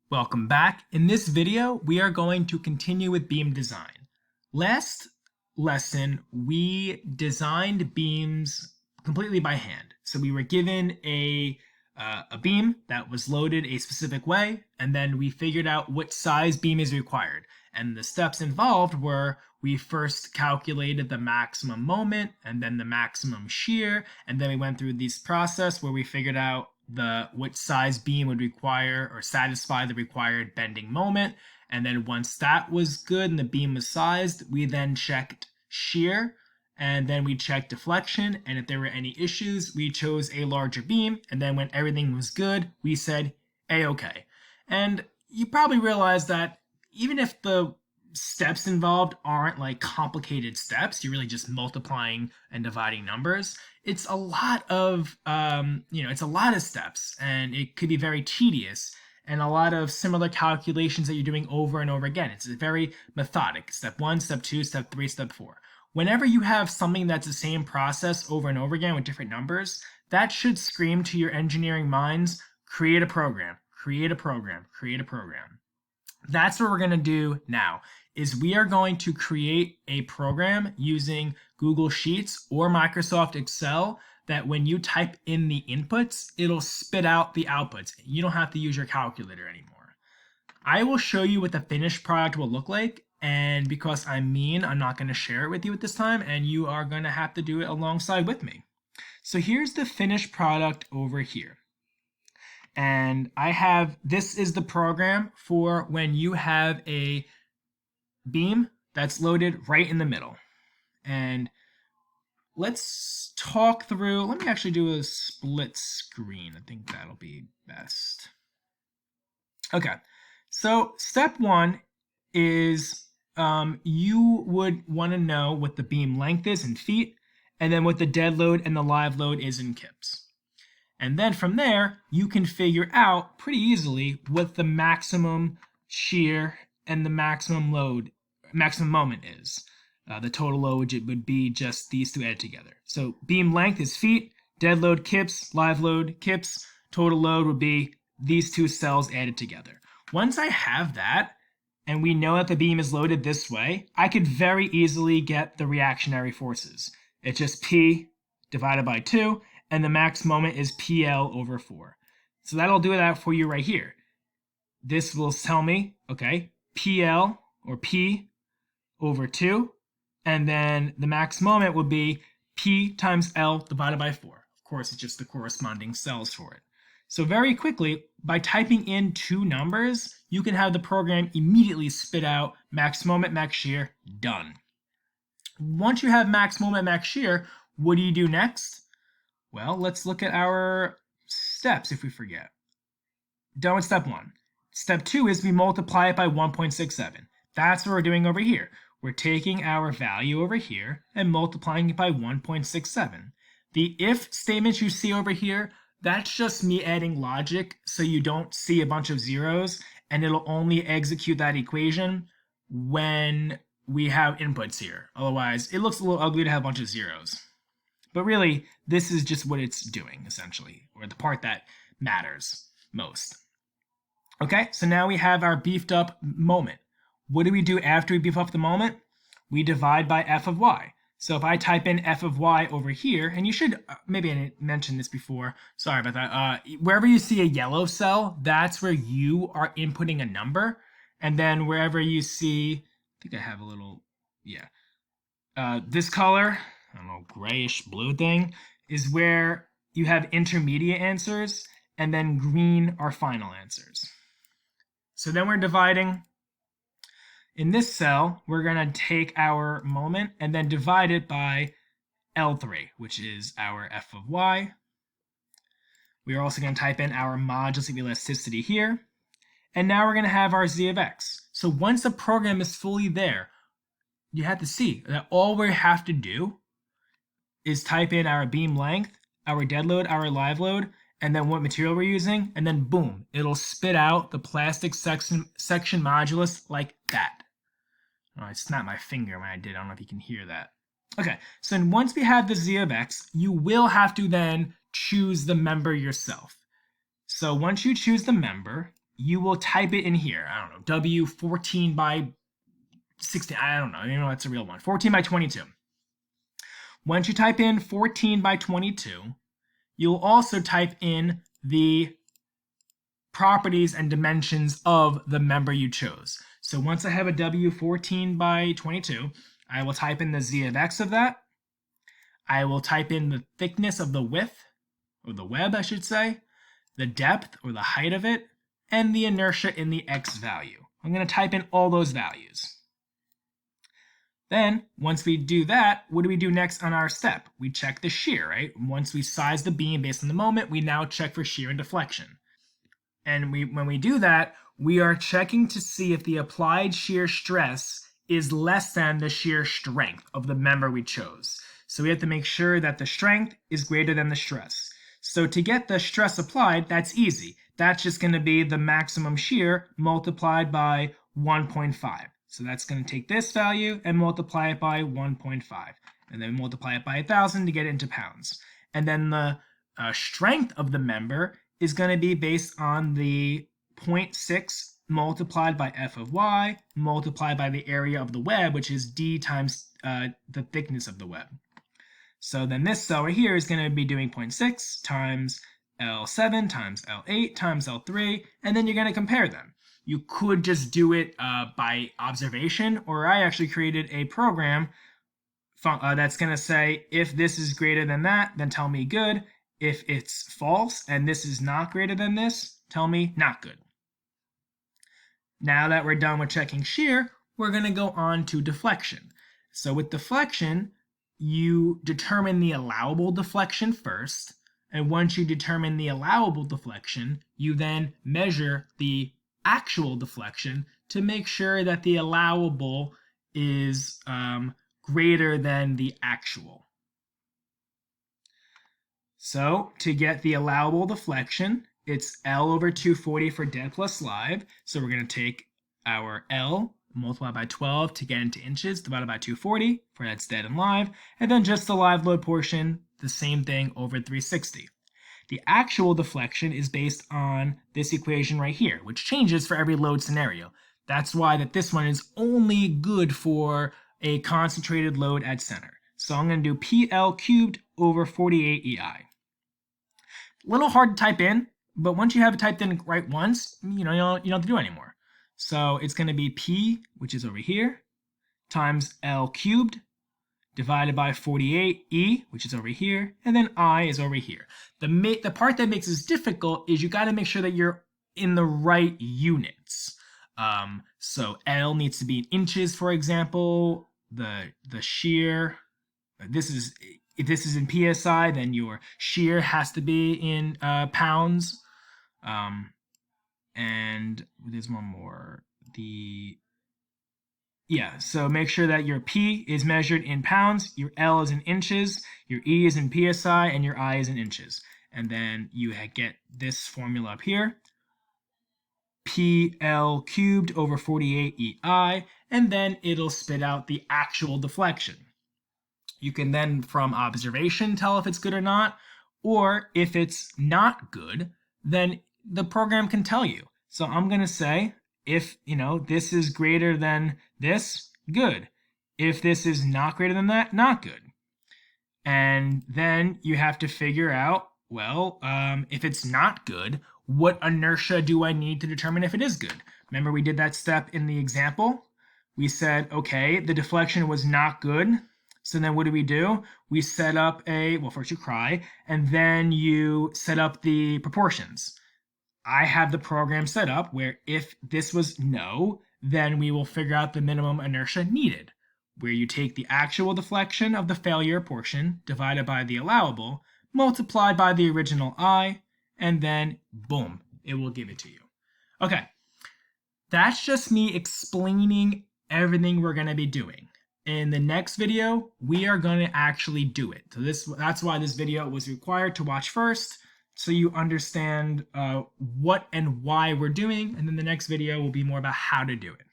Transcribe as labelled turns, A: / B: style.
A: Welcome back. In this video, we are going to continue with beam design. Last lesson, we designed beams completely by hand. So we were given a beam that was loaded a specific way, and then we figured out what size beam is required. And the steps involved were we first calculated the maximum moment and then the maximum shear, and then we went through this process where we figured out what size beam would require or satisfy the required bending moment. And then once that was good and the beam was sized, we then checked shear, and then we checked deflection, and if there were any issues, we chose a larger beam, and then when everything was good, we said A-OK. And you probably realize that even if the steps involved aren't like complicated steps, you're really just multiplying and dividing numbers, it's a lot of it's a lot of steps, and it could be very tedious, and a lot of similar calculations that you're doing over and over again. It's very methodic. Step 1, step 2, step 3, step 4. Whenever you have something that's the same process over and over again with different numbers, that should scream to your engineering minds, create a program, create a program, create a program. That's what we're going to do now, is we are going to create a program using Google Sheets or Microsoft Excel that when you type in the inputs, it'll spit out the outputs. You don't have to use your calculator anymore. I will show you what the finished product will look like, and because I'm mean, I'm not going to share it with you at this time, and you are going to have to do it alongside with me. So here's the finished product over here. And this is the program for when you have a beam that's loaded right in the middle. And let's talk through, let me actually do a split screen. I think that'll be best. Okay, so step 1 is you would want to know what the beam length is in feet, and then what the dead load and the live load is in kips. And then from there, you can figure out pretty easily what the maximum shear and the maximum moment is. The total load would be just these two added together. So beam length is feet, dead load kips, live load kips, total load would be these two cells added together. Once I have that, and we know that the beam is loaded this way, I could very easily get the reactionary forces. It's just P divided by 2, and the max moment is PL over 4. So that'll do that for you right here. This will tell me, okay, PL or P over 2, and then the max moment would be P times L divided by 4. Of course, it's just the corresponding cells for it. So very quickly, by typing in two numbers, you can have the program immediately spit out max moment, max shear, done. Once you have max moment, max shear, what do you do next? Well, let's look at our steps if we forget. Done with step 1. Step 2 is we multiply it by 1.67. That's what we're doing over here. We're taking our value over here and multiplying it by 1.67. The if statements you see over here, that's just me adding logic so you don't see a bunch of zeros, and it'll only execute that equation when we have inputs here. Otherwise, it looks a little ugly to have a bunch of zeros. But really, this is just what it's doing, essentially, or the part that matters most. Okay, so now we have our beefed up moment. What do we do after we beef up the moment? We divide by f of y. So if I type in f of y over here, and you should, maybe I didn't mention this before, sorry about that. Wherever you see a yellow cell, that's where you are inputting a number. And then wherever you see, I think I have a little, this color, I don't know, grayish blue thing, is where you have intermediate answers, and then green are final answers. So then we're dividing. In this cell, we're going to take our moment and then divide it by L3, which is our f of y. We are also going to type in our modulus of elasticity here. And now we're going to have our z of x. So once the program is fully there, you have to see that all we have to do is type in our beam length, our dead load, our live load, and then what material we're using, and then boom, it'll spit out the plastic section modulus like that. Oh, I snapped my finger when I did. I don't know if you can hear that. Okay, so once we have the z of x, you will have to then choose the member yourself. So once you choose the member, you will type it in here. I don't know, W 14 by 16. I don't know. You know, that's a real one. 14 by 22. Once you type in 14 by 22, you'll also type in the properties and dimensions of the member you chose. So once I have a W 14 by 22, I will type in the Z of X of that. I will type in the thickness of the width, or the web, I should say, the depth or the height of it, and the inertia in the X value. I'm going to type in all those values. Then, once we do that, what do we do next on our step? We check the shear, right? Once we size the beam based on the moment, we now check for shear and deflection. And when we do that, we are checking to see if the applied shear stress is less than the shear strength of the member we chose. So we have to make sure that the strength is greater than the stress. So to get the stress applied, that's easy. That's just going to be the maximum shear multiplied by 1.5. So that's going to take this value and multiply it by 1.5. And then multiply it by 1,000 to get it into pounds. And then the strength of the member is going to be based on the 0.6 multiplied by f of y multiplied by the area of the web, which is d times the thickness of the web. So then this cell right here is going to be doing 0.6 times L7 times L8 times L3, and then you're going to compare them. You could just do it by observation, or I actually created a program that's going to say, if this is greater than that, then tell me good. If it's false and this is not greater than this, tell me not good. Now that we're done with checking shear, we're going to go on to deflection. So with deflection, you determine the allowable deflection first, and once you determine the allowable deflection, you then measure the actual deflection to make sure that the allowable is greater than the actual. So to get the allowable deflection, it's L over 240 for dead plus live. So we're going to take our L, multiply by 12 to get into inches, divided by 240 for that's dead and live, and then just the live load portion, the same thing over 360. The actual deflection is based on this equation right here, which changes for every load scenario. That's why that this one is only good for a concentrated load at center. So I'm going to do PL cubed over 48 EI. A little hard to type in, but once you have it typed in right once, you don't have to do it anymore. So it's going to be P, which is over here, times L cubed divided by 48E, which is over here, and then I is over here. The part that makes this difficult is you got to make sure that you're in the right units. So L needs to be in inches, for example. The shear, if this is in PSI, then your shear has to be in pounds. And there's one more. So make sure that your P is measured in pounds, your L is in inches, your E is in PSI, and your I is in inches. And then you get this formula up here. PL cubed over 48 EI, and then it'll spit out the actual deflection. You can then, from observation, tell if it's good or not, or if it's not good, then the program can tell you. So I'm going to say, if this is greater than this, good. If this is not greater than that, not good. And then you have to figure out, well, if it's not good, what inertia do I need to determine if it is good? Remember, we did that step in the example. We said, okay, the deflection was not good. So then what do? We set up first you cry, and then you set up the proportions. I have the program set up where if this was no, then we will figure out the minimum inertia needed, where you take the actual deflection of the failure portion divided by the allowable, multiplied by the original I, and then boom, it will give it to you. Okay, that's just me explaining everything we're going to be doing. In the next video, we are going to actually do it. So that's why this video was required to watch first, so you understand what and why we're doing, and then the next video will be more about how to do it.